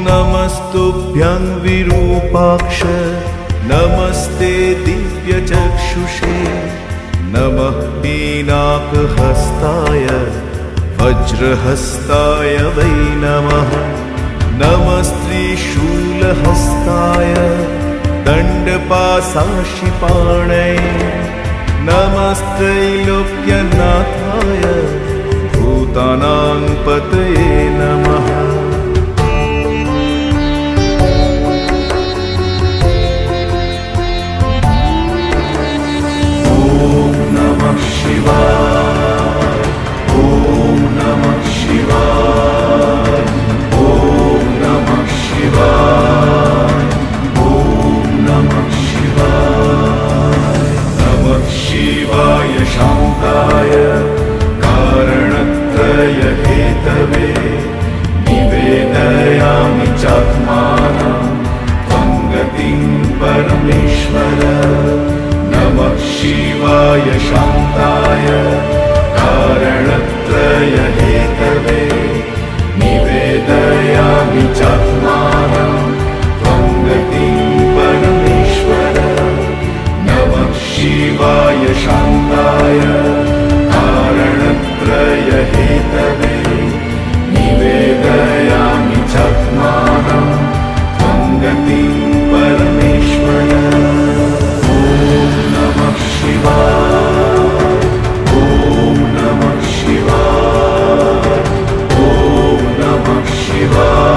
नमस्तुभ्यं विरूपाक्ष नमस्ते दिव्यचक्षुषे नमः पीनाकहस्ताय वज्रहस्ताय वै नमः नमस्त्रिशूलहस्ताय दण्डपाशाशिपाणये नमस्त्रैलोक्यनाथाय भूतानां पतये नमः। शान्ताय कारणत्रय हेतवे निवेदयामि चात्मानं त्वं गतिं परमेश्वर। नमः शिवाय शान्ताय कारणत्रय हेतवे निवेदयामि चात्मानं त्वं गतिं परमेश्वर। नमः शिवाय शान्ताय कारणत्रय हेतवे निवेदयामि चात्मानं त्वं गतिं परमेश्वर। ॐ नमः शिवाय, ॐ नमः शिवाय, ॐ नमः शिवाय,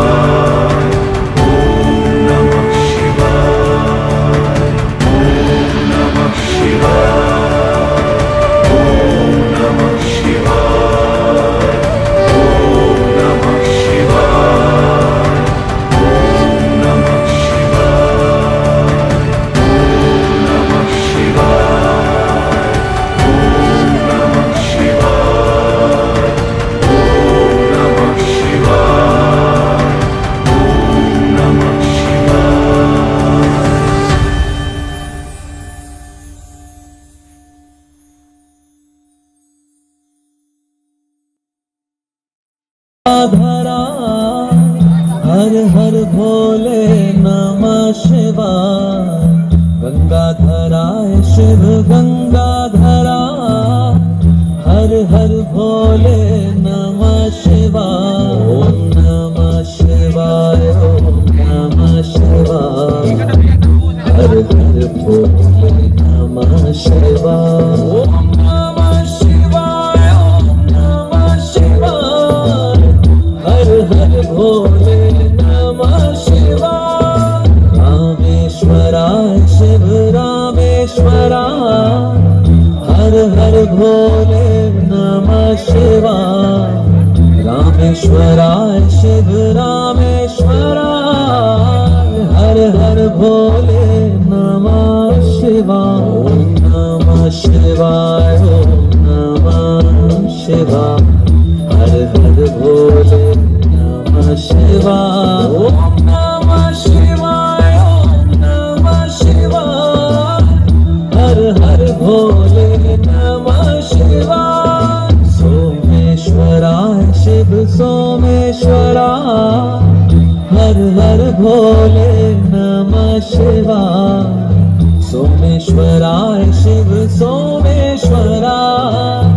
ॐ नमः शिवाय, ॐ नमः शिवाय, ॐ नमः शिवाय, ॐ नमः शिवाय, ॐ नमः शिवाय, ॐ नमः शिवाय, ॐ नमः शिवाय, ॐ नमः शिवाय, ॐ नमः शिवाय। धरा हर हर भोले नमः शिवाय। गंगाधराय शिव गंगाधरा हर हर भोले नमः शिवाय। ओम नमः शिवाय, ओम नमः शिवाय, हर हर भोले नमः शिवाय। ओम नमः शिवाय, ओम नमः शिवाय, हर हर भोले नमः शिवाय। रामेश्वराय शिव रामेश्वराय हर हर भोले नमः शिवाय। रामेश्वराय शिव रामेश्वराय हर हर भोले नमः शिवाय। ओम नमः शिवाय, ओम नमः शिवाय, हर हर भोले नमः शिवाय। ओम नमः शिवाय, ओम नमः शिवाय, हर हर भोले नमः शिवाय। सोमेश्वराय शिव सोमेश्वराय हर हर भोले नमः शिवाय। सोमेश्वराय शिव सोमेश्वराय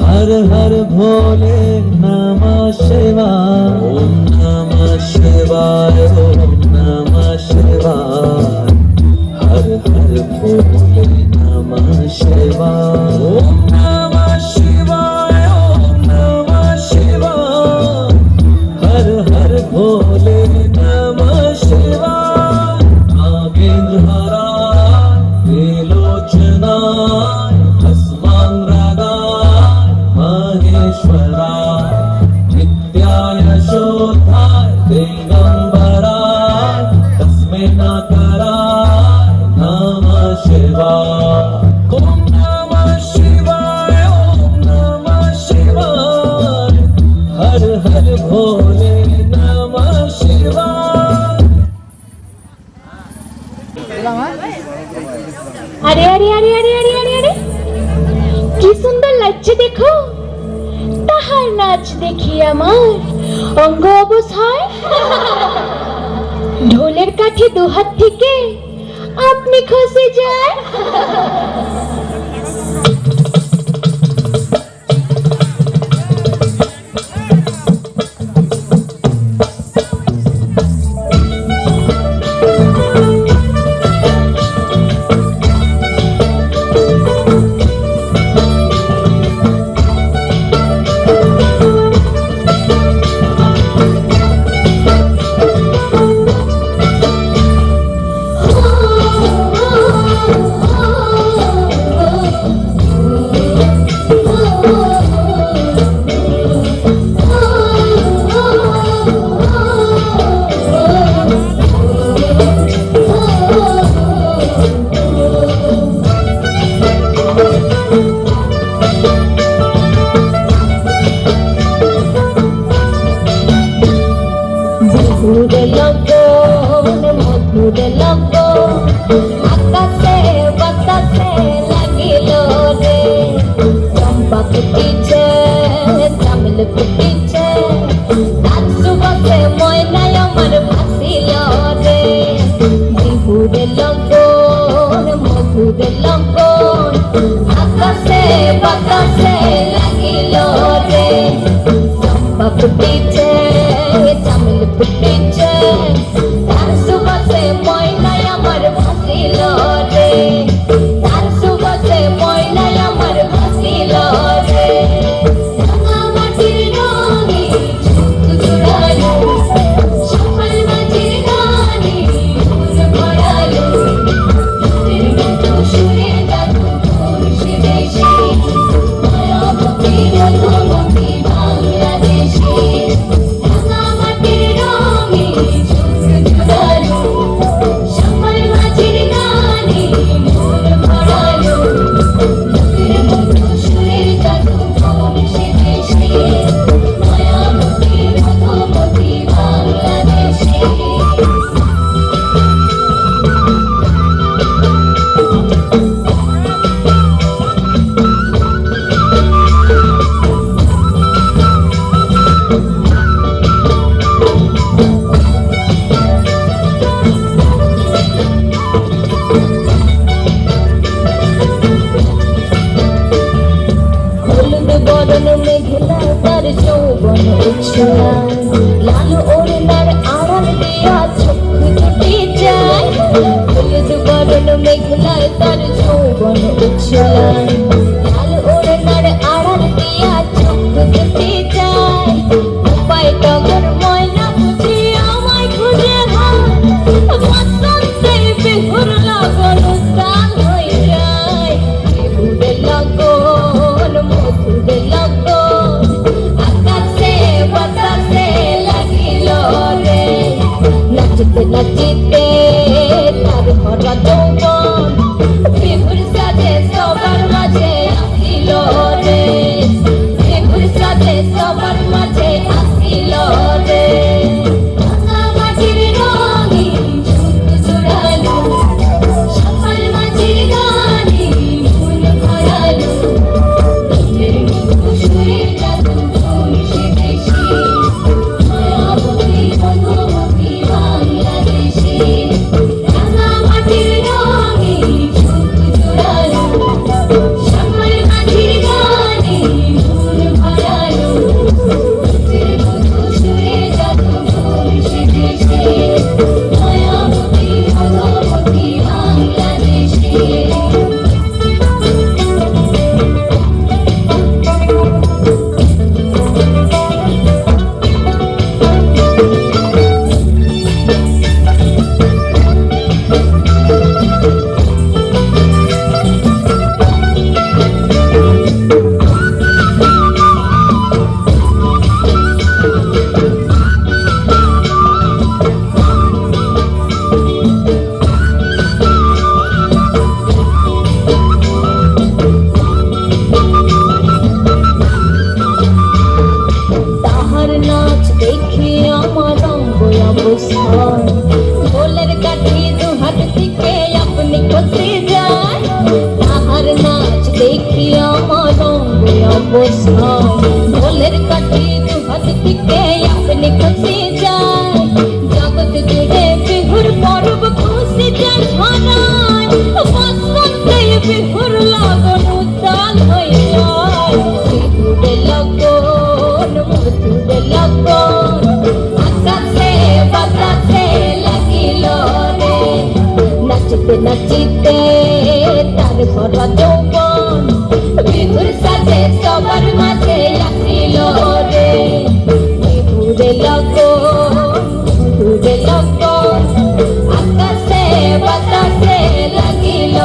हर हर भोले नमः शिवाय। ओम नमः शिवाय, ओम नमः शिवाय, हर हर भोले नमः शिवाय। ओम नमः शिवाय, ओम नमः शिवाय, हर हर भोले नमः शिवाय। नागेंद्र हरा दिगंबराय तस्मै नकाराय नमः शिवाय ओम नमः शिवाय ओम नमः शिवाय हर हर भोले नमः शिवाय। আরে আরে আরে আরে আরে আরে আরে কি সুন্দর লাগছে দেখো, তাহার নাচ দেখি আমার অঙ্গ অবশ হয়। ঢোলের কাঠি দুহাত থেকে আপনি খসে যায়। মধুরে লগন মধুরে লগন আকাশে বাতাসে লাগিল রে, চম্পা ফুটিছে চামেল ফুটিছে তার সুবাসে ময়নায় আমার ভাসিল রে। মধুরে লগন মধুরে লগন আকাশে বাতাসে লাগিল রে, চম্পা ফুটিছে চামেল ফুটিছে তার সুবাসে ময়নায় আমার ভাসিল রে, তার সুবাসে ময়নায় আমার ভাসিল রে। রাঙা মাটির রঙে চোখ জোড়ালো, সকাল মাঝির গানে ফুল ভরালো, তোদের মতো সুরে জাদু খুশি দেশে মায়াবতী মধুমতি বাংলাদেশে। মেঘলা তার যৌবন উচ্ছ্বাস, লাল ওড়নার আড়াল দিয়া চোখ দুটি যায়। হলুদ বরণ মেঘলায় তার যৌবন উচ্ছ্বাস, লাল ওড়নার আড়াল দিয়া চোখ দুটি যায়। উপায় টগর ময়না বুঝি আমায় খুঁজে হয়, বসন্তে বিহুর লগন উত্তাল হয়ে যায়। বিহুরে লগন মধুরে লগন আকাশে বাতাসে লাগিল রে, নাচতে নাচিতে তার ভরা যৌবন বিহুর সাজে সবার মাঝে আসিল রে, বিহুর সাজে সবার মাঝে আসিল রে। রাঙা মাটির রঙে চোখ জোড়ালো, সকাল মাঝির গানে ফুল ভরালো, তোদের মতো সুরে জাদু খুশি দেশে মায়াবতী মধুমতি বাংলাদেশে। অবস্থান ঢোলের কাঠি দু হাত থেকে আপনি খসে যায় তাহার নাচ দেখি আমার অঙ্গ অবস্থান ঢোলের কাঠি দু হাত থেকে আপনি খসে যায় জগৎ জুড়ে বিহুর পর্ব খুশি যায় ছড়ায় বসন্তে বিহুর লগন উত্তাল হয়ে যায় বিহুরে লগন মধুরে লগন আকাশে বাতাসে লাগিল রে নাচতে নাচিতে তার ভরা যৌবন বিহুর সাথে সবার মাঝে আসিল রে বিহুরে লগন মধুরে লগন আকাশে বাতাসে লাগিল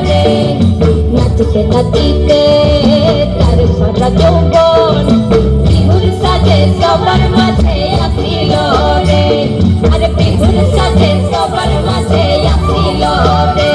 রে নাচতে নাচিতে তার ভরা যৌবন বিহুর সাথে সবার মাঝে আসিল রে আরে বিহুর সাথে সবার মাঝে আসিল রে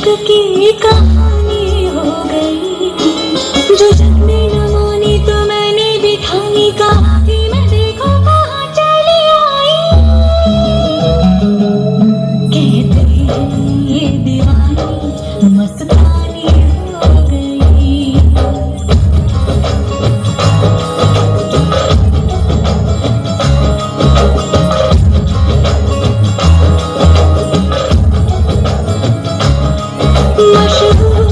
इश्क की कहानी हो गई जो जग में न मानी तो मैंने भी ठानी कहा कि मैं देखो कहाँ चली आई कहते हैं ये दीवानी मस्तानी हो गई मशहूर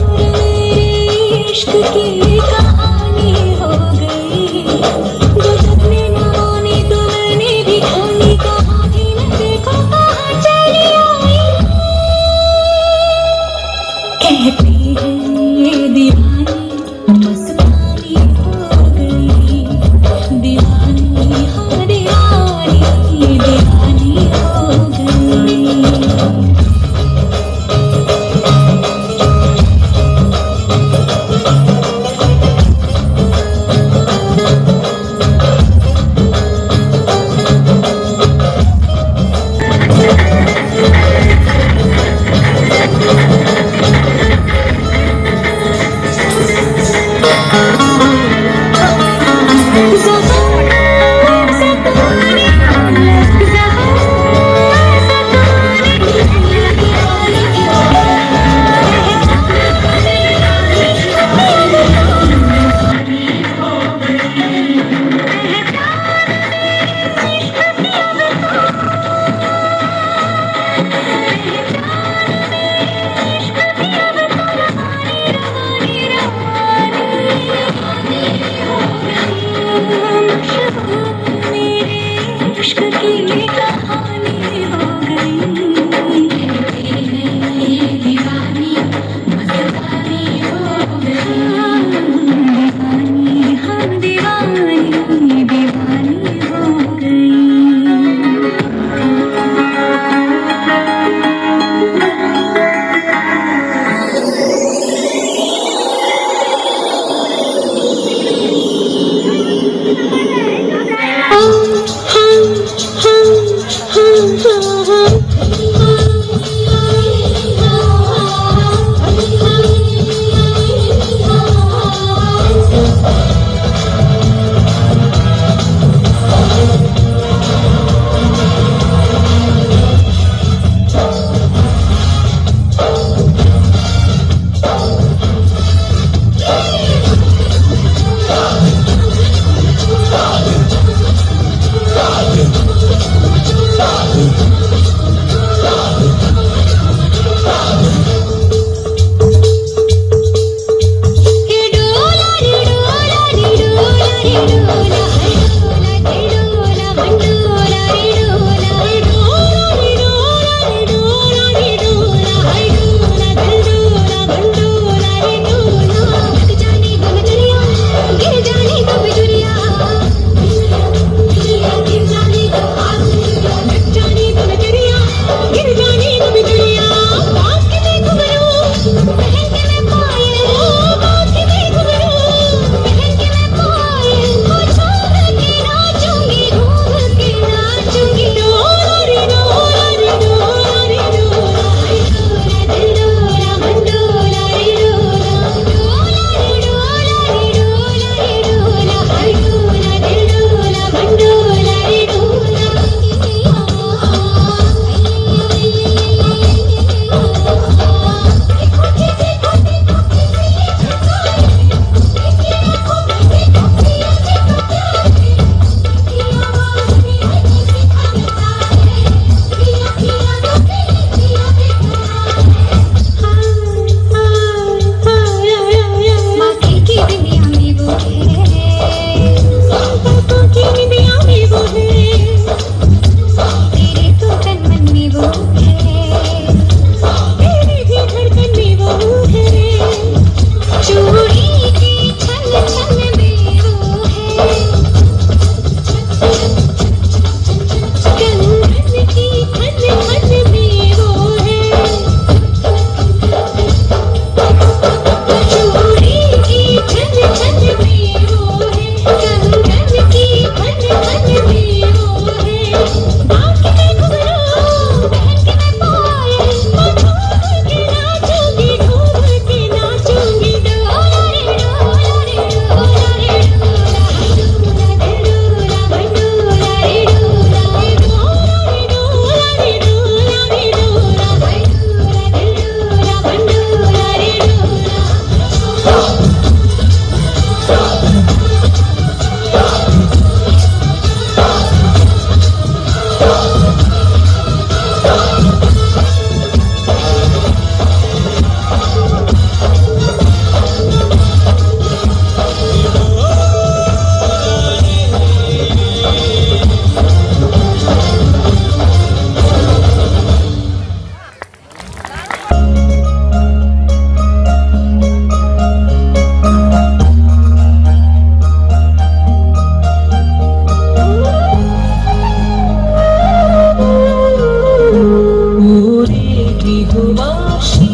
গৃহবাসী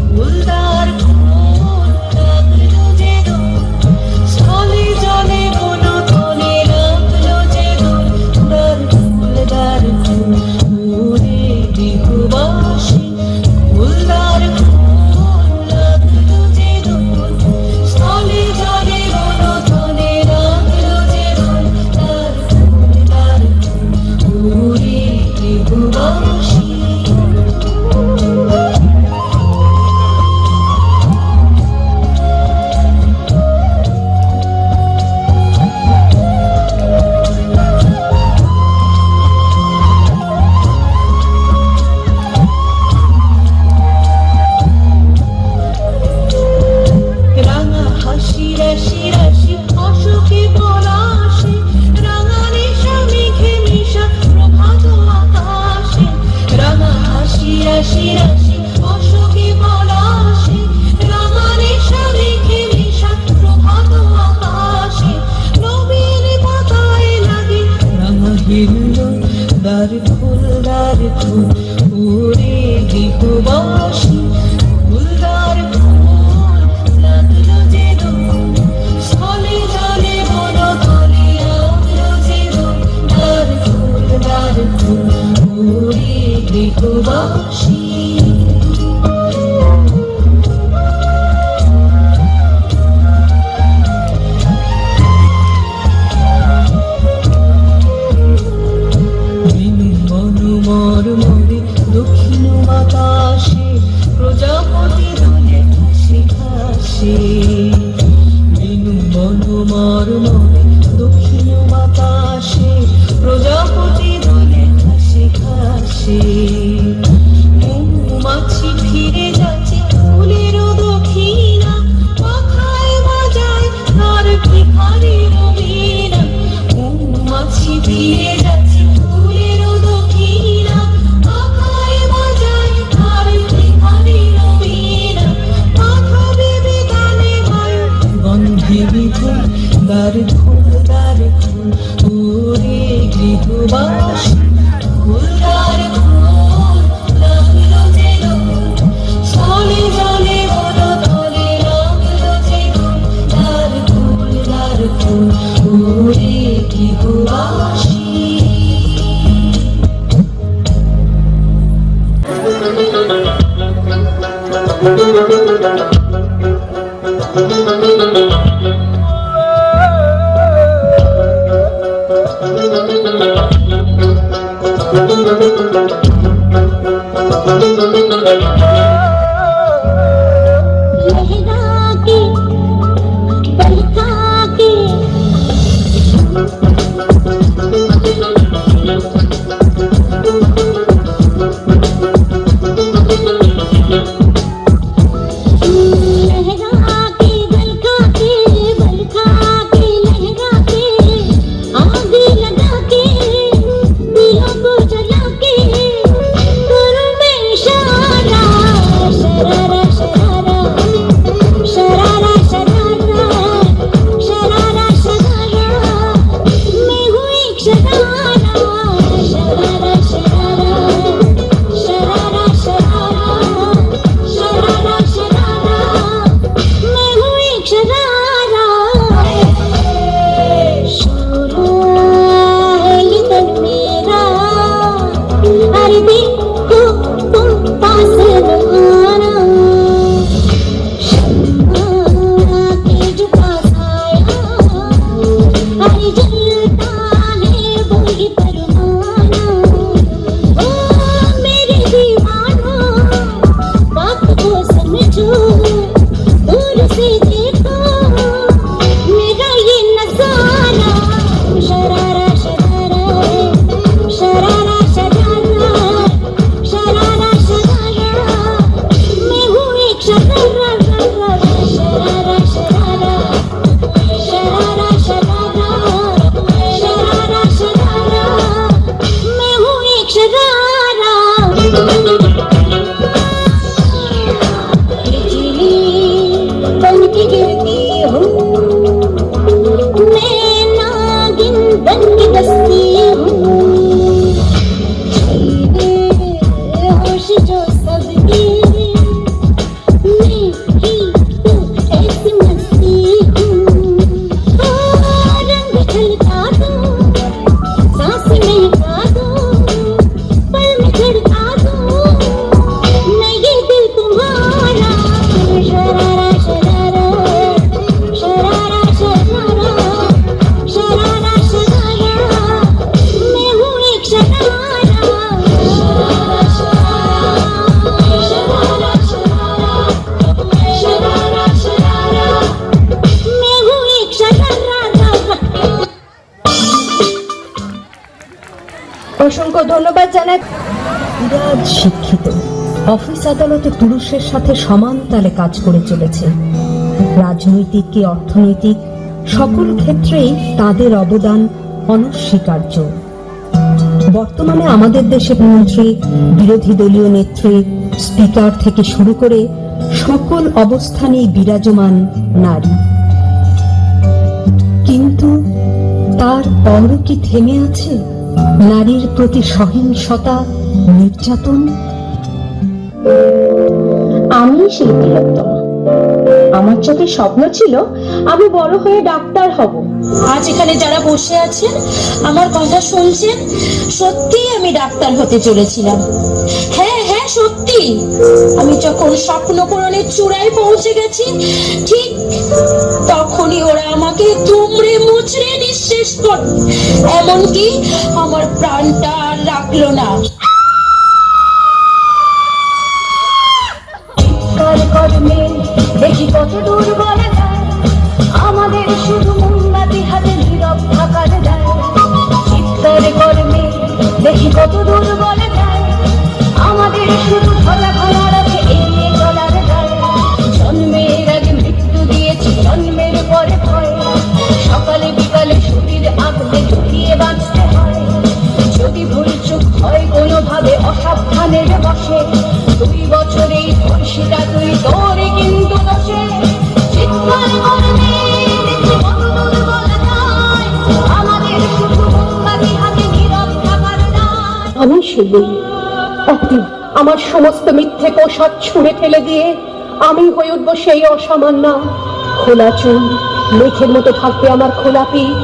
ফুলদার ফুল লাগলো যে দোল স্থলে জলে বনতলে লাগলো যে দোল দ্বার ফুল ওরে গৃহবাসী ফুলদার ফুল লাগলো যে দোল স্থলে জলে বনতলে লাগলো যে দোল দ্বার ফুল ওরে গৃহবাসী রাঙা হাসি রাশি রাশি অশোকে পলাশে রাঙা নেশা মেঘে মিশা প্রভাত আকাশে রাঙা হাসি রাশি রাশি অশোকে পলাশে রাঙা নেশা মেঘে মিশা প্রভাত আকাশে নবীন পাতায় লাগে রাঙা হিন্দোল দ্বার ফুল ওরে গৃহবাসী ফুলদার ফুল লাগলো যে দোল স্থলে জলে বনতলে লাগলো যে দোল দ্বার ফুল ওরে গৃহবাসী মর মরে দক্ষিণ বাতাসে প্রজাপতি দোলে হাসি হাসি বিনু বন মর মরে দক্ষিণ বাতাসে প্রজাপতি দোলে হাসি হাসি মৌমাছি ফিরে যাচ্ছে ফুলের দক্ষিণা পাখায় বাজায় তার ভিখারির বীণা মৌমাছি ফিরে যাচ্ছে ফুলের দক্ষিণা পাখায় বাজায় তার ভিখারির বীণা পাখা বেবি গানে গায় গন্ধে বিধুল দ্বার ফুল ওরে গৃহবাসী ফুলদার ফুল লাগলো যে দোল স্থলে জলে বনতলে লাগলো যে দোল দ্বার ফুল ওরে গৃহবাসী लहरा के बहका के लहरा के बहका के নারীরা আজ শিক্ষিত, অফিস আদালতে পুরুষের সাথে সমান তালে কাজ করে চলেছে। রাজনৈতিক কি অর্থনৈতিক সকল ক্ষেত্রেই তাদের অবদান অনস্বীকার্য। বর্তমানে আমাদের দেশে মন্ত্রী, বিরোধী দলীয় নেত্রী, স্পিকার থেকে শুরু করে সকল অবস্থানেই বিরাজমান নারী। কিন্তু তার পরও কি থেমে আছে নারীর প্রতি সহিংসতা, নির্যাতন? আমি শিল্পী রত্তম। আমার চোখে স্বপ্ন ছিল আমি বড় হয়ে ডাক্তার হব। আজ এখানে যারা বসে আছেন, আমার কথা শুনছেন, সত্যি আমি ডাক্তার হতে চলেছিলাম। হ্যাঁ হ্যাঁ, সত্যি। আমি যখন স্বপ্ন পূরণের চূড়ায় পৌঁছে গেছি, ঠিক তখনই ওরা আমাকে দুমড়ে মুচড়ে নিঃশেষ করল। এমনকি আমার প্রাণটা আর রাখলো না। দেখি কত দূর বলা যায়, আমাদের শুধু মোমবাতি হাতে নীরব থাকার দায়। চিৎকার কর্মে দেখি কত দূর বলা যায়, আমাদের শুধু ভরা ভরা রাখে এগিয়ে চলার দায়। জন্মের আগে মৃত্যু দিয়েছি, জন্মের পরে ভয়। সকালে বিকালে শরীর আগলে ঝুঁকিয়ে বাঁচতে হয়। যদি ভুল চুক হয় কোনোভাবে অসাবধানের বসে, 2 বছরেই ধর্ষিতা তুই, তোরে কিন্তু দোষে। চিৎকার করবে দেখি কত দূর বলা যায়, আমাদের শুধু মোমবাতি হাতে নীরব থাকার দায়। আমি সেই একদিন আমার সমস্ত মিথ্যে পোশাক ছুঁড়ে ফেলে দিয়ে আমি হয়ে উঠবো সেই অসামান্য। খোলা চুল, মেঘের মতো থাকবে আমার খোলা পিঠ,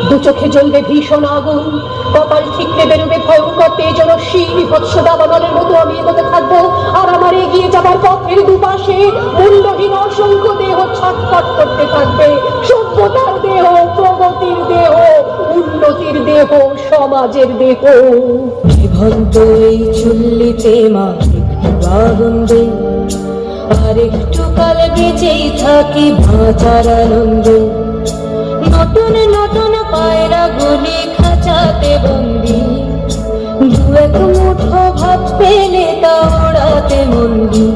2 চোখে জ্বলবে ভীষণ আগুন, কপাল ঠিকরে বেরোবে ভয়ঙ্কর তেজরশ্মি। বিভৎস দাবানলের মতো আমি এগোতে থাকবো, আর আমার এগিয়ে যাবার পথের দুপাশে মুন্ডহীন অসংখ্য দেহ ছটফট করতে থাকবে। সভ্যতার দেহ, প্রগতির দেহ, উন্নতির দেহ, সমাজের দেহ। জীবন্ত এই চুল্লিতে মা একটু আগুন দে, আর একটু কাল বেঁচেই থাকি বাঁচার আনন্দে। নতুন নতুন পায়রা গুলি খাঁচাতে বন্দি, 2-1 মুঠো ভাত পেলে তা ওড়াতে মন্দি।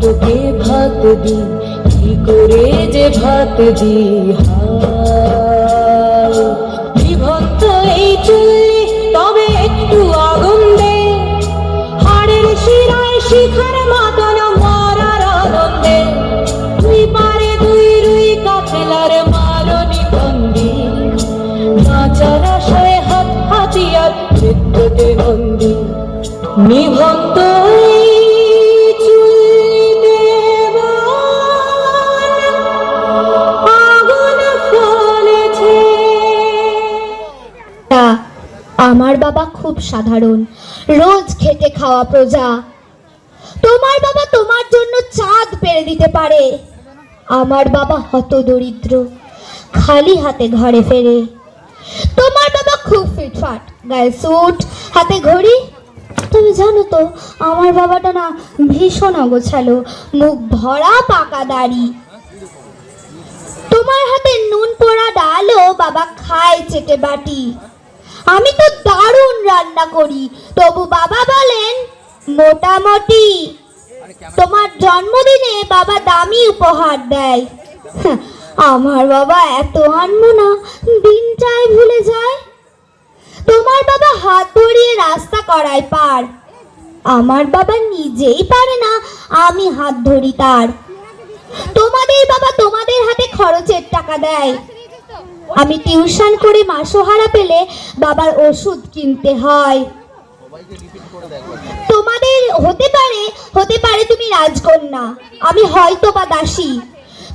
তোকে ভাত দি, কি করে যে ভাত দি, হায় জীবন্ত এই চুল্লি তবে একটু আগুন দে, হাড়ের শিরায় শিখার মতন মরার আনন্দে। 2 পারে 2 রুই কাফেলার মারণি বন্দি, বাঁচার আশায় হাত হাতিয়ার মৃত্যুতে বন্দি। নিভন্ত এই চুল্লিতে আগুন ফলেছে। আমার বাবা খুব সাধারণ, রোজ খেটে খাওয়া প্রজা। তোমার বাবা তোমার জন্য চাঁদ পেরে দিতে পারে। আমার বাবা হতদরিদ্র, খালি হাতে ঘরে ফেরে। তোমার বাবা খুব ফিটফাট, গায়ে স্যুট, হাতে ঘড়ি। তুমি জানো তো আমার বাবাটা না ভীষণ অগোছালো, মুখ ভরা পাকা দাড়ি। তোমার হাতে নুন পোড়া ডালও বাবা খায় চেটে বাটি। আমি তো দারুণ রান্না করি, তবু বাবা বলেন মোটামুটি। তোমার জন্মদিনে বাবা দামি উপহার দেয়, আমার বাবা এত আনমনা, দিনটাই ভুলে যায়। তোমার বাবা হাত ধরিয়ে রাস্তা করায় পার, আমার বাবা নিজেই পারে না, আমি হাত ধরি তার। তোমাদের বাবা তোমাদের হাতে খরচের টাকা দেয়, আমি টিউশন করে মাসোহারা পেলে বাবার ওষুধ কিনতে হয়। তোমাদের হতে পারে তুমি রাজকন্যা, আমি হয়তো বা দাসী,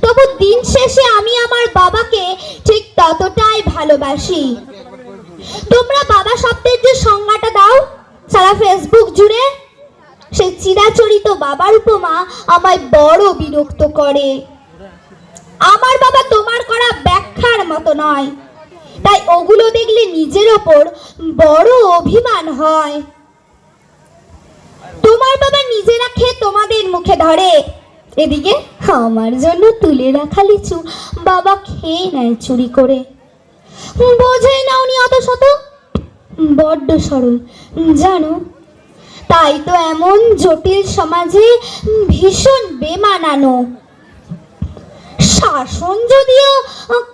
তবু দিন শেষে আমি আমার বাবাকে ঠিক ততটাই ভালোবাসি। তোমরা বাবা শব্দের যে সংজ্ঞাটা দাও সারা ফেসবুক জুড়ে, সেই চিরাচরিত বাবার উপমা আমায় বড় বিরক্ত করে। আমার বাবা তোমার করা ব্যাখ্যার মতো নয়, তাই ওগুলো দেখলে নিজের ওপর বড় অভিমান হয়। তোমার বাবা নিজে রাখে, তোমাদের মুখে ধরে। এদিকে আমার জন্য তুলে রাখা লিচু বাবা খেয়ে নেয় চুরি করে। বোঝে না উনি অত শত, বড্ড সরল জানো, তাই তো এমন জটিল সমাজে ভীষণ বেমানানো। শাসন যদিও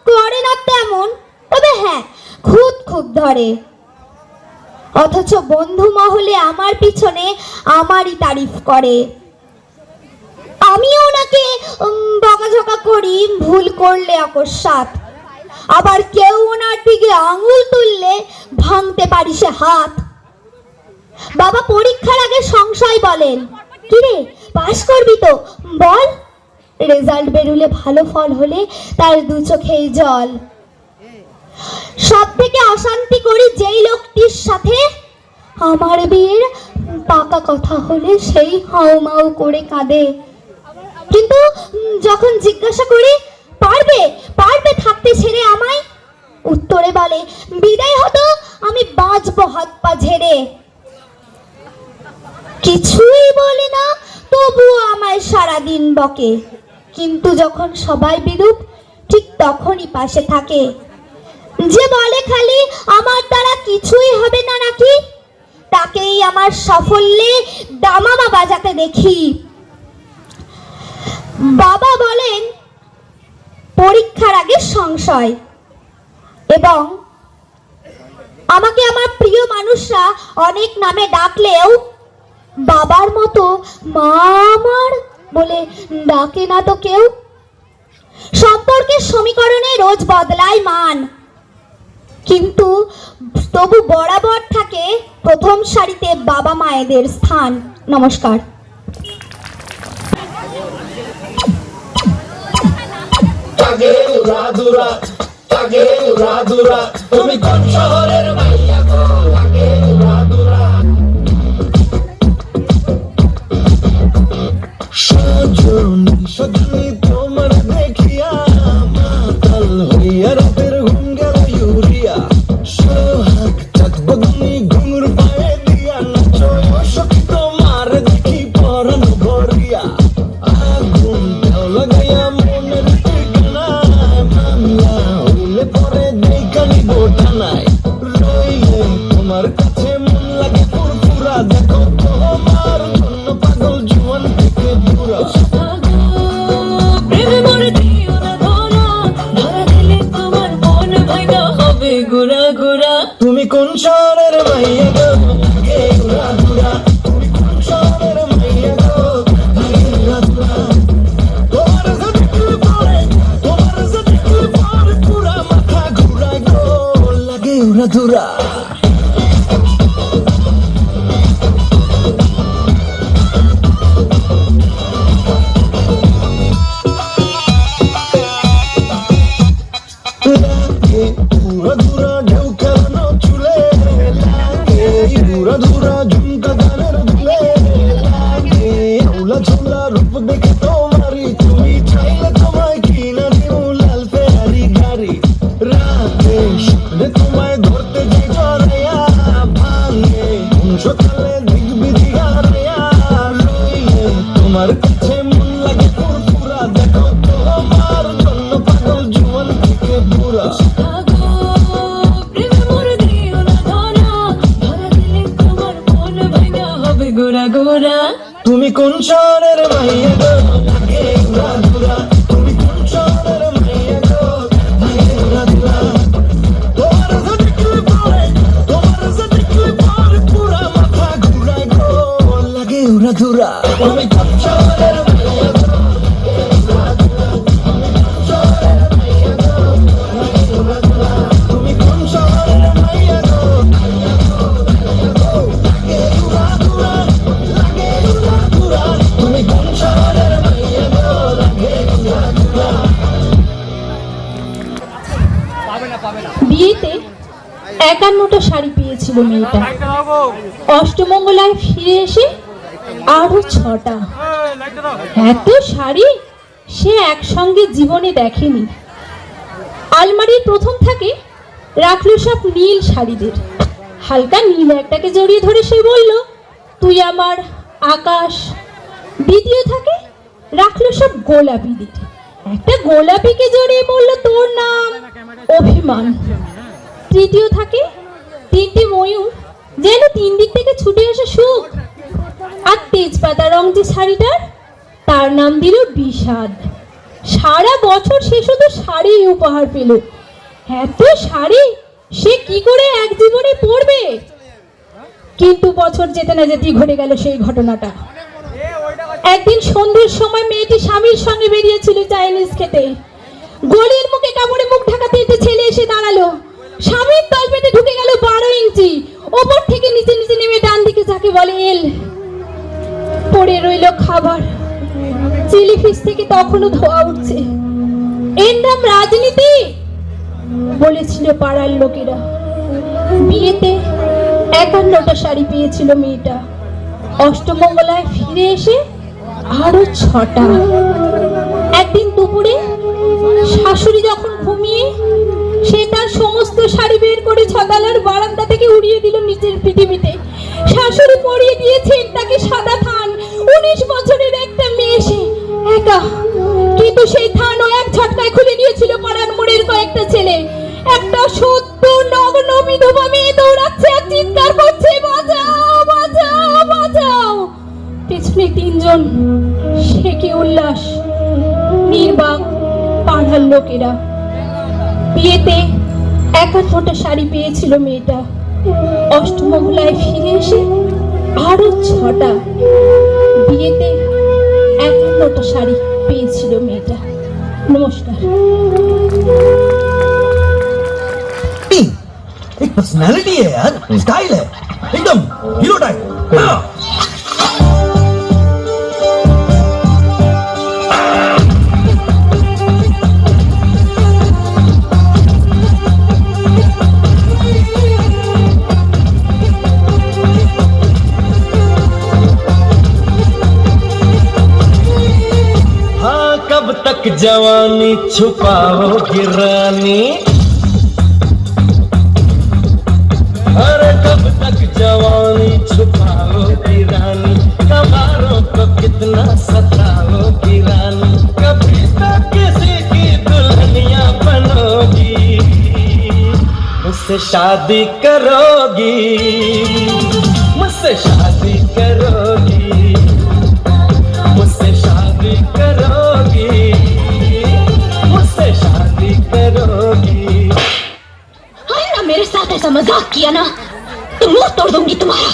করে না তেমন, তবে হ্যাঁ খুদ খুব ধরে। অথচ বন্ধু মহলে আমার পিছনে আমারই তারিফ করে। আমিও ওনাকে বকাঝকা করি ভুল করলে অকস্মাৎ। আবার কেউ ওনার দিকে আঙুল তুললে ভাঙতে পারি সে হাত। বাবা পরীক্ষার আগে সংশয় বলেন, কিরে পাস করবি তো বল? রেজাল্ট বেরুলে ভালো ফল হলে তার দু চোখেই জল। সব থেকে অশান্তি করি যেই লোকটির সাথে, আমার বিয়ের পাকা কথা হলে সেই হাউমাউ করে কাঁদে। কিন্তু যখন জিজ্ঞাসা করি পারবে পারবে থাকতে ছেড়ে আমায়, উত্তরে বলে বিদায় হতো আমি বাঁচবো হাত পা ঝেড়ে। কিছুই বলে না তবুও আমায় সারাদিন বকে, কিন্তু যখন সবাই বিরূপ ঠিক তখনই পাশে থাকে। যে বলে খালি আমার দ্বারা কিছুই হবে না নাকি, তাকেই আমার সাফল্যে দামামা বাজাতে দেখি। বাবা বলেন পরীক্ষার আগে সংশয়, এবং আমাকে আমার প্রিয় মানুষরা অনেক নামে ডাকলেও বাবার মতো মা আমার বলে ডাকে না তো কেউ। সম্পর্কের সমীকরণে রোজ বদলায় মান, কিন্তু তবু বরাবর থাকে প্রথম সারিতে বাবা মায়েদের স্থান। নমস্কার। তুমি কোন শহরের মাইয়া গো? লাগে উড়াদুরা। সজনী সজনী তোমার দেখিয়া মাতাল হইয়া রাতের ঘুম গেল ইউরিয়া। সোহাগ চাঁদ বদনী ঘুঙুর পায়ে দিয়া নাচো সখী তোমার দেখি পরাণ ভরিয়া। আগুন দেও লাগাইয়া মনের ঠিকানায়, মামলা হইলে পরে দেখানি বোটানায়। রইলে তোমার কাছে মন লাগে ফুরফুরা, দেখো তোমার জন্য পাগল জুয়ান থেকে দূরা। প্রেমে মরে দিও না ধরা, ধরা দিলে তোমার মন ভাঙা হবে গুড়া গুড়া। তুমি কোন শহরের মাইয়া গো? লাগে উড়াদুরা। তুমি কোন শহরের মাইয়া গো? লাগে উড়াদুরা। তোমার যে দেখলে পরে, তোমার যে দেখলে পরে পুরা মাথা ঘুরায় গো, লাগে উড়াদুরা। লাগে উড়াদুরা ঢেউ খেলানো চুলে, লাগে উড়াদুরা ঝুমকা গানের দুলে, লাগে উলা ঝুলা রূপ দেখে তোমারই, তুমি চাইলে তোমায় কিনা দিও লাল ফেরারি গাড়ি। রাতে স্বপ্নে তোমায় ধরতে যে জড়াইয়া, ভাঙে সকালে দেখবি দিঘারাইয়া। রইলে তোমার কাছে মন লাগে ফুরফুরা, দেখো তোমার জন্য পাগল জুয়ান থেকে বুড়া। আগো প্রেমে মরে দিও না ধরা, ধরা দিলে তোমার মন ভাঙা হবে গুড়া গুড়া। তুমি কোন শহরের মাইয়া গো? লাগে উড়াদুরা। তুমি কোন শহরের মাইয়া গো? লাগে উড়াদুরা। তোমার যে দেখলে পরে, তোমার যে দেখলে পরে পুরা মাথা ঘুরায় গো, লাগে উড়াদুরা। তুমি কোন শহরের মাইয়া গো? লাগে উড়াদুরা। তুমি কোন শহরের মাইয়া গো? লাগে উড়াদুরা। তুমি কোন শহরের মাইয়া গো? মাইয়া গো, মাইয়া গো, লাগে উড়াদুরা, লাগে উড়াদুরা। তুমি কোন শহরের মাইয়া গো? লাগে উড়াদুরা। বিয়েতে 51টা শাড়ি পেয়েছিল মেয়েটা, অষ্টমঙ্গলায় ফিরে এসে আরো 6টা। এত শাড়ি সে একসঙ্গে জীবনে দেখেনি। আলমারির প্রথম থাকে রাখলো সব নীল শাড়িদের। হালকা নীল একটাকে জড়িয়ে ধরে সে বলল, তুই আমার আকাশ। দ্বিতীয় থাকে রাখলো সব গোলাপিদের। একটা গোলাপিকে জড়িয়ে বলল, তোর নাম অভিমান। তৃতীয় থাকে 3টে ময়ূর, যেন 3 দিক থেকে ছুটে আসে সুখ। আর তেজপাতা রং যে শাড়িটার, তার নাম দিল বিষাদ। সারা বছর সে শুধু শাড়ি উপহার পেল। এত শাড়ি সে কি করে এক জীবনে পরবে? কিন্তু বছর যেতে না যেতেই ঘটে গেল সেই ঘটনাটা। একদিন সন্ধ্যের সময় মেয়েটি স্বামীর সঙ্গে বেরিয়েছিল চাইনিজ খেতে। গলির মুখে কাপড়ে মুখ ঢাকাতে একটা ছেলে এসে দাঁড়ালো। স্বামীর তলপেটে ঢুকে গেল 12 ইঞ্চি। ওপর থেকে নিচে নিচে নেমে ডান দিকে যাকে বলে এল। পড়ে রইল খাবার। চিলি ফিশ থেকে তখনও ধোয়া উঠছে। এর নাম রাজনীতি বলেছিল পাড়ার লোকেরা। বিয়েতে 51টা শাড়ি পেয়েছিল মেয়েটা। অষ্টমঙ্গলায় ফিরে এসে আরো 6টা। একদিন দুপুরে শাশুড়ি যখন ঘুমিয়ে, সে তার সমস্ত শাড়ি বের করে ছতালার বারান্দা থেকে উড়িয়ে দিল নিচের পৃথিবীতে। শাশুড়ি পরিয়ে দিয়েছেন তাকে সাদা থান। 19 বছরের একটা মেয়ে, সে একা। কিন্তু সেই থানও এক ঝটকায় খুলে দিয়েছিল পাড়ার মোড়ের কয়েকটা ছেলে। একটা সদ্য নগ্ন বিধবা মেয়ে দৌড়াচ্ছে আর চিৎকার করছে, বাঁচাও বাঁচাও বাঁচাও। পেছনে 3 জন। সে কি উল্লাস! নির্বাক পাড়ার লোকেরা। বিয়েতে 51টা শাড়ি পেয়েছিল মেয়েটা। অষ্টমঙ্গলায় ফিরে এসে আরো 6টা। বিয়েতে 51টা শাড়ি পেয়েছিল মেয়েটা। নমস্কার। एक पर्सनालिटी है यार, स्टाइल है, एकदम हीरो टाइप। हाँ, कब तक जवानी छुपाओगी रानी? अरे कब तक जवानी छुपाओगी रानी? कबारों को कितना सताओगी रानी? कभी तक किसी की दुल्हनिया बनोगी? मुझसे शादी करोगी? मुझसे शादी करोगी? मुझसे शादी करोगी? मुझसे शादी करोगी? अरे ना मेरे साथ ऐसा मजाक किया ना तो मुंह तोड़ दूंगी तुम्हारा।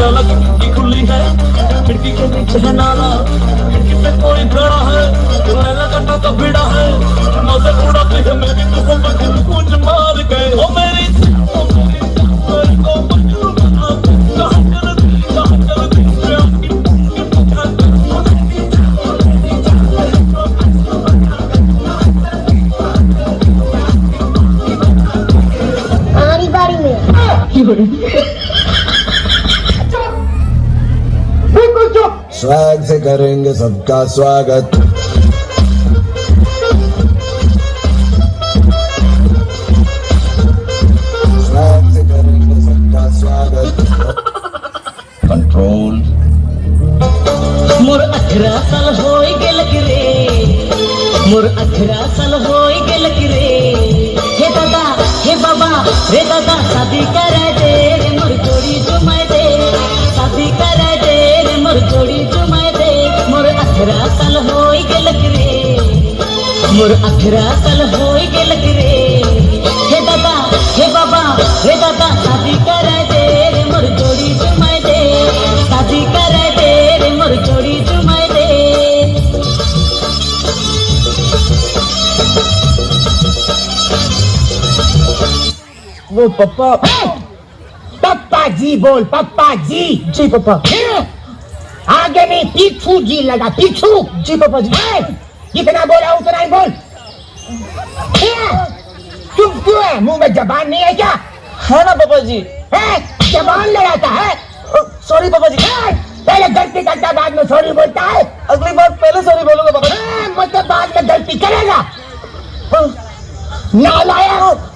लाला की खिड़की खुली है, खिड़की के नीचे है नाला। खिड़की पे कोई खड़ा है, लैला का टाका भिड़ा है। मौसम उड़ाती है मेरी कसम पे कुछ मार गए। ओ मेरी हमारी बारी में स्वैग से करेंगे सबका स्वागत। स्वैग से करेंगे सबका स्वागत। कंट्रोल। मोर 18 साल होई गेल रे, मोर 18 साल होई गेल रे। हे दादा हे बाबा रे दादा, शादी करे दे रे मोर जोड़ी जुमाए दे। शादी करे दे रे मोर जोड़ी जुमाए दे। मोर 18 साल होई गेल रे, मोर 18 साल होई गेल रे। हे दादा हे बाबा रे दादा, शादी करे दे रे मोर जोड़ी जुमाए दे। शादी करे दे रे मोर जोड़ी जुमाए दे। वो पप्पा। पप्पा जी बोल, पप्पा जी। जी पापा। आगे में पीछू जी लगा, पीछू। जी पापा जी। जितना बोला उतना ही बोल। चुप क्यों है? मुंह में जबान नहीं है क्या? है ना पापा जी। है? जबान लड़ाता है? सॉरी पापा जी, पहले गलती करता बाद में सॉरी बोलता है। अगली बार पहले सॉरी बोलूंगा पापा जी। मतलब बाद में गलती करेगा नालायक।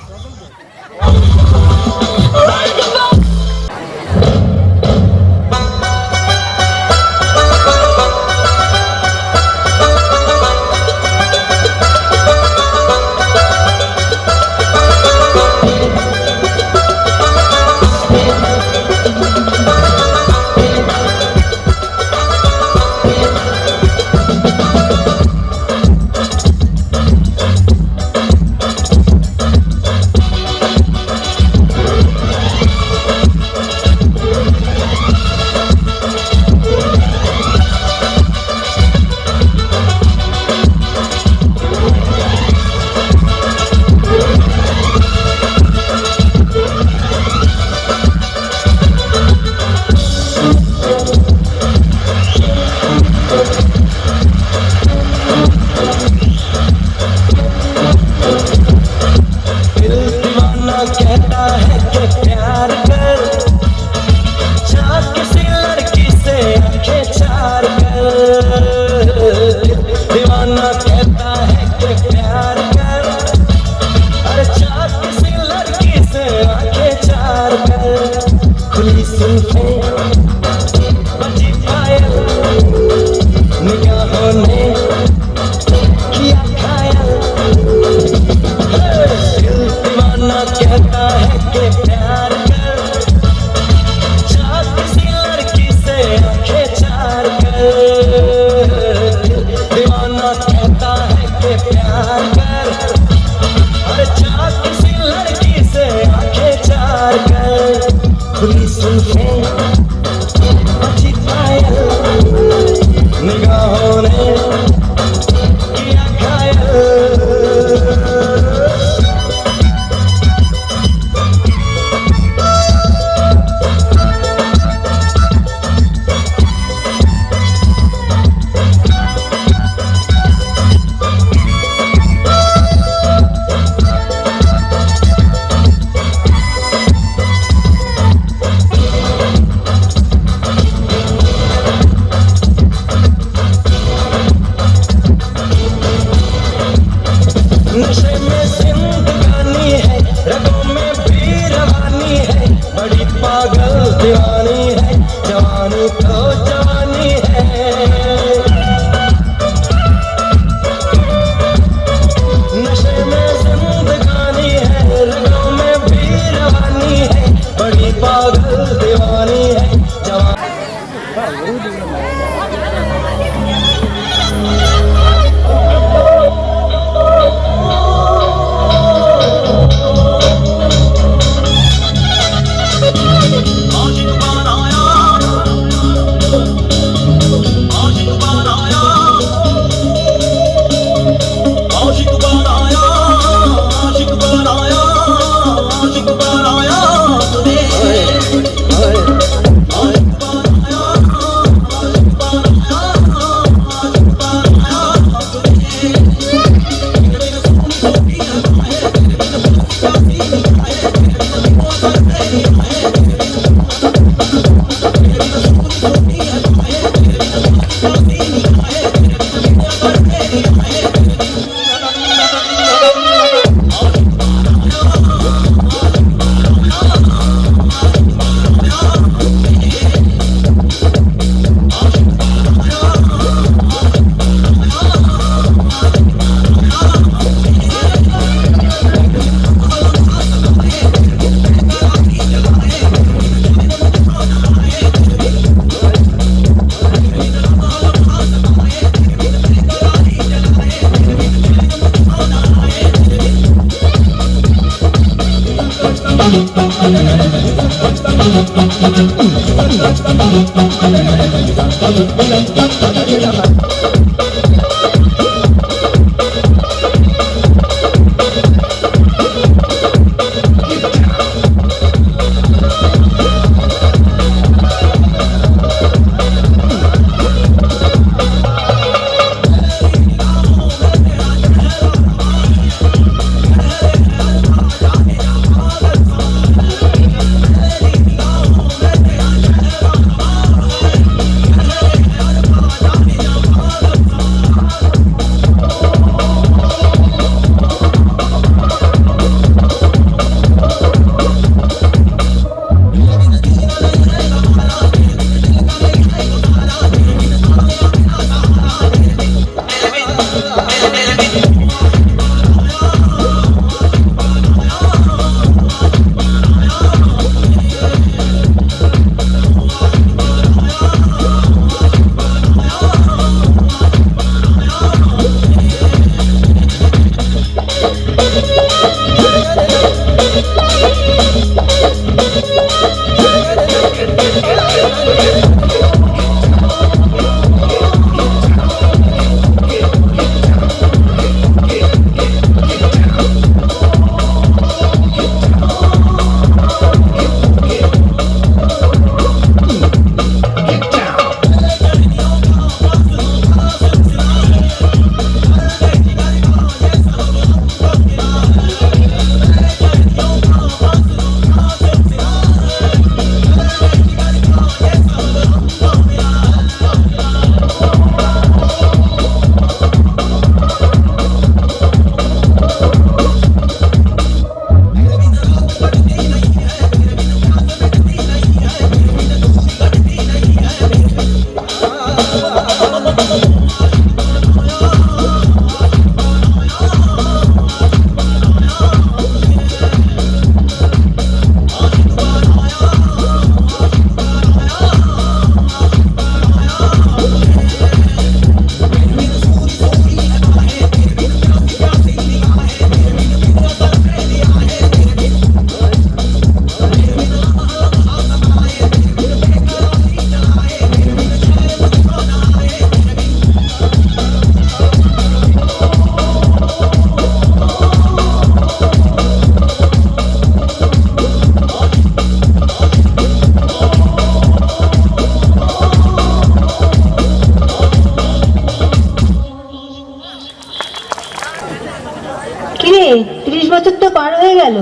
30 বছর তো পার হয়ে গেল,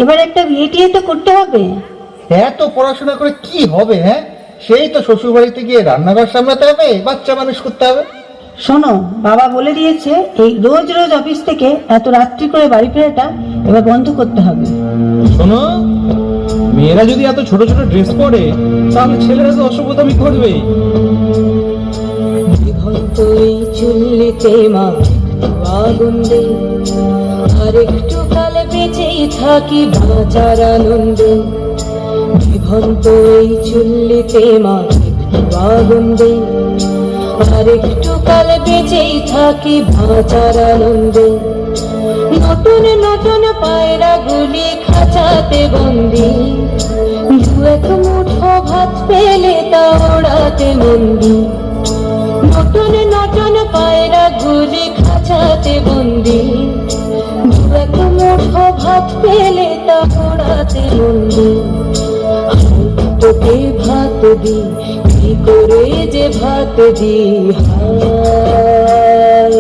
এবার একটা বিয়ে টিয়ে তো করতে হবে। এত পড়াশোনা করে কি হবে? হ্যাঁ, সেই তো শ্বশুর বাড়িতে গিয়ে রান্নাঘর সামলাতে হবে, বাচ্চা মানুষ করতে হবে। শোনো, বাবা বলে দিয়েছে এই রোজ রোজ অফিস থেকে এত রাত্রি করে বাড়ি ফেরাটা এবার বন্ধ করতে হবে। শোনো, মেয়েরা যদি এত ছোট ছোট ড্রেস পরে তাহলে ছেলেরা তো অসভ্যতামি করবেই। তুই চুল্লিতে মা আগুন দে, আর একটু কালে বেঁচেই থাকি বাঁচার আনন্দে। জীবন্ত এই চুল্লিতে মা আগুন দে, আর একটু কালে বেঁচেই থাকি বাঁচার আনন্দে। নতুন নতুন পায়রা গুলি খাঁচাতে বন্দি, দু এক মুঠো ভাত পেলে তা ওড়াতে মন্দি। নতুন নতুন পায়রা গুলি খাঁচাতে বন্দি, দু এক মুঠো ভাত পেলে তা ওড়াতে মন্দি। তোকে ভাত দি, কি করে যে ভাত দি, হায়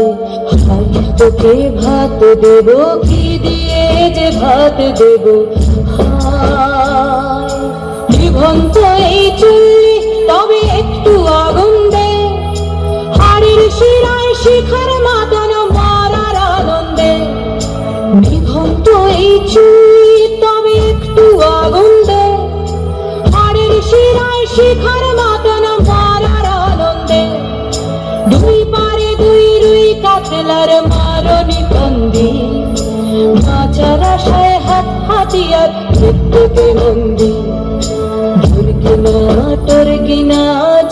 হায় তোকে ভাত দেব, কি দিয়ে যে ভাত দেব, হায়। জীবন্ত এই চুল্লি তবে একটু আগুন দে, হাড়ির শিরায় শিখার মাতন মারার আনন্দে। জীবন্ত এই চুল্লি তবে একটু আগুন দে, হাড়ির শিরায় শিখার মাতন মারার আনন্দে। দুই পারে দুই রুই কাতলার মারনি বন্দি, বাঁচার আশায় হাত হাতিয়ার মৃত্যুকে বন্দি। ঢোল কিনা টোর কিনা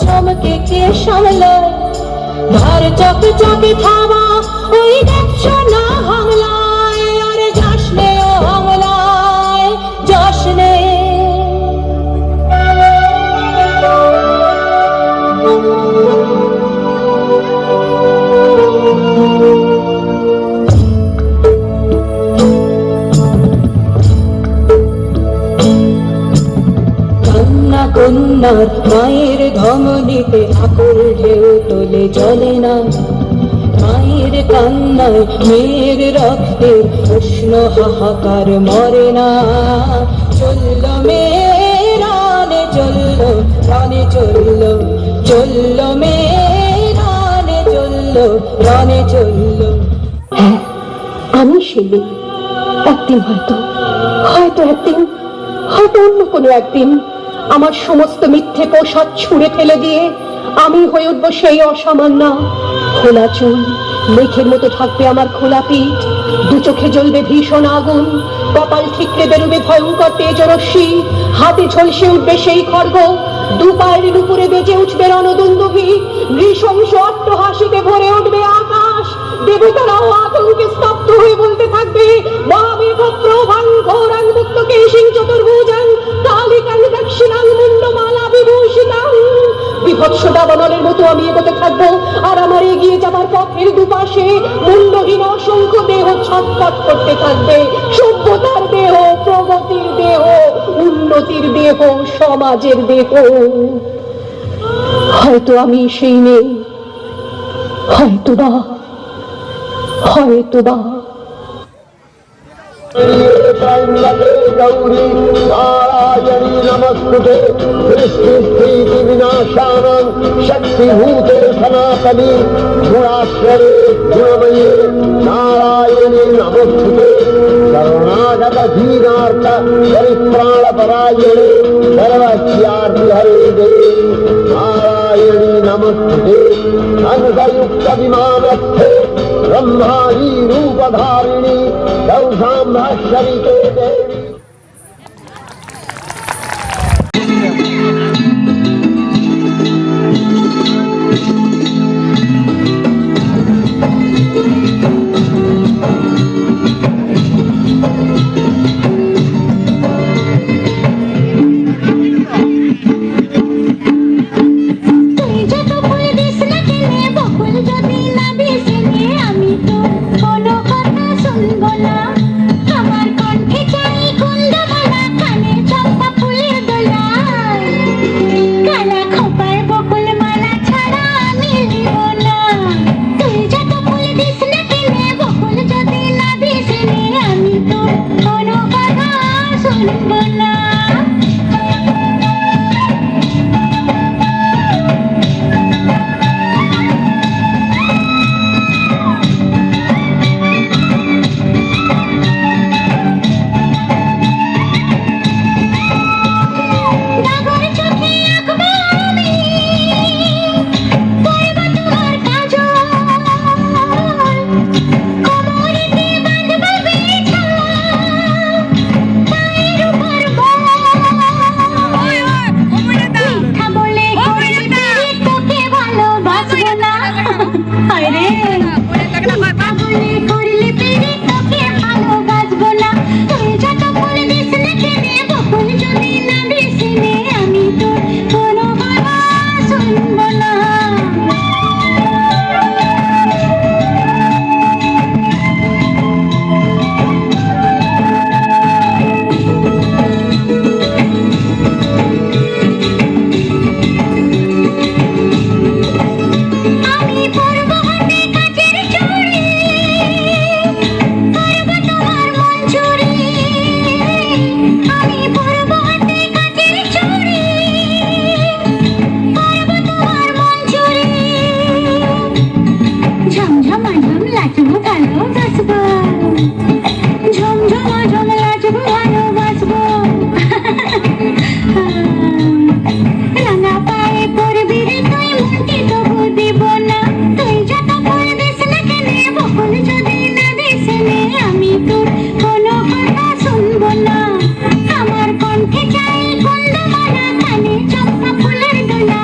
চমকে কে সামলায়, ধার চকে চকে থামা ওই দেখছো না হামলায়। আরে যাসনে ও হামলায়, যাসনে। কন্যার মায়ের ধমনীতে আকুল ঢেউ তোলে জলে না, মায়ের কান্নায় মেয়ের রক্তের উষ্ণ হাহাকার মরে না। চলল মেয়ে রানে চলল, রানে চলল, চলল মেয়ে রানে চলল, রানে চলল। হ্যাঁ, আমি সেই মেয়ে। একদিন হয়তো হয়তো একদিন হয়তো অন্য কোনো একদিন আমার সমস্ত মিথ্যে পোশাক ছুঁড়ে ফেলে দিয়ে আমি হয়ে উঠবো সেই অসামান্য। খোলা চুল, মেঘের মতো থাকবে আমার খোলা পিঠ, দু চোখে জ্বলবে ভীষণ আগুন, কপাল ঠিকরে বেরোবে ভয়ঙ্কর তেজরশ্মি, হাতে ঝলসে উঠবে সেই খড়গ, দু পায়ের উপরে বেজে উঠবে রণদুন্দুভি, নৃশংস অট্টহাসিতে ভরে উঠবে আকাশ। দেবতারাও আতঙ্কে স্তব্ধ হয়ে বলতে থাকবে, মহামেঘ প্রভাং ঘোরাং মুক্ত কেশিং চতুর্ভুজাং কালিকাং দক্ষিণাং মুন্ডমালা বিভূষিতাং। বিভৎস দাবানলের মতো আমি এগোতে থাকবো, আর আমার এগিয়ে যাবার পথের দুপাশে মুন্ডহীন অসংখ্য দেহ ছটফট করতে থাকবে। সভ্যতার দেহ, প্রগতির দেহ, উন্নতির দেহ, সমাজের দেহ। হয়তো আমি সেই নেই, হয়তো বা, হয়তো বা। গৌরী নারায়ণী নমস্তুতে, সৃষ্টি বিনাশানাং শক্তিভূতে সনাতনী গুণাশ্বরে গুণময়ী নারায়ণী নমস্তুতে। শরণাগত দীনার্থ পরিত্রাণপরায়ণে সর্বস্যার্থি হরে দেবী নারায়ণী নমস্তুতে। अंगयुक्त विमानस्थे ब्रह्माणी रूपधारिणी गौसाम्भश्वरिते देवी। আমার কণ্ঠে চাই কুন্দমালা, কানে চম্পা ফুলের দোলা। হায় রে পাগলে করলে পেরে তোকে ভালোবাসবো না তুই যত ফুল দিস না কেনে বকুল যদি না দিস নে আমি তোর কোনো কথা শুনবো না আমি পরবো হাতে কাচের চুড়ি করবো তোমার মন চুরি আমি পরবো হাতে কাচের চুড়ি করবো তোমার মন চুরি ঝমঝমাঝম লাচবো ভালোবাসবো ঝমঝমাঝম লাচবো ভালোবাসবো রাঙা পায়ে পড়বি রে তুই মনকে তবু দিব না তুই যত ফুল দিস না কেনে বকুল যদি না দিস নে আমি তোর কোনো কথা শুনবো না আমার কণ্ঠে চাই কুন্দমালা কানে চম্পা ফুলের দোলা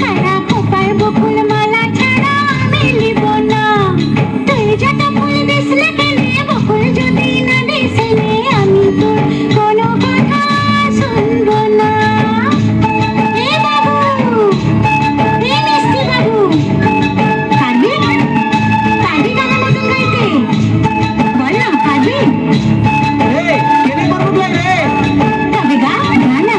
খারা খোপায় বকুল মালা ছাড়া আমি নিব না তুই যত ফুল দিস না কেনে বকুল যদি না দিস নে আমি তোর কোনো কথা শুনবো না এ বাবু এ মিষ্টি বাবু পারবি পারবি গানের মতন গাইতে বল না পারবি তবে গা না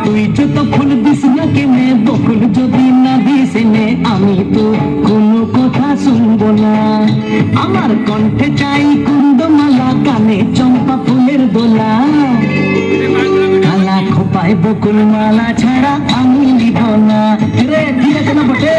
তুই যত ফুল দিস না কেনে বকুল যদি না দিস নে আমি তো কোনো কথা শুনবো না আমার কণ্ঠে চাই কুন্দমালা কানে চম্পা ফুলের দোলা কালা খোপায় বকুল মালা ছাড়া আমি নিব না রে ঠিক আছে না বটে